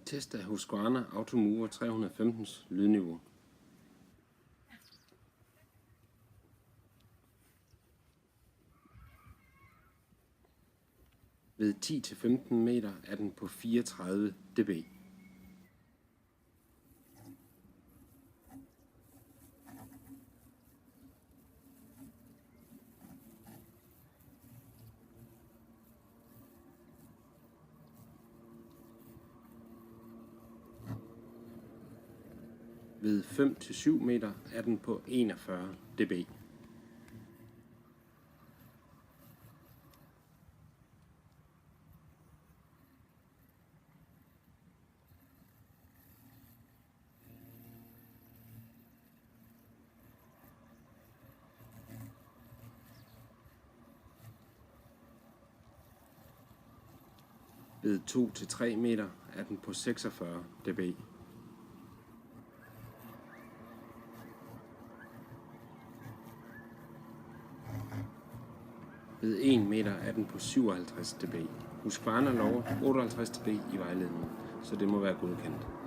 Test af Husqvarna Automover 315's lydniveau. Ved 10-15 meter er den på 34 dB. Ved 5-7 meter er den på 41 dB. Ved 2-3 meter er den på 46 dB. Ved 1 meter er den på 57 dB. Husqvarna lover 58 dB i vejledningen, så det må være godkendt.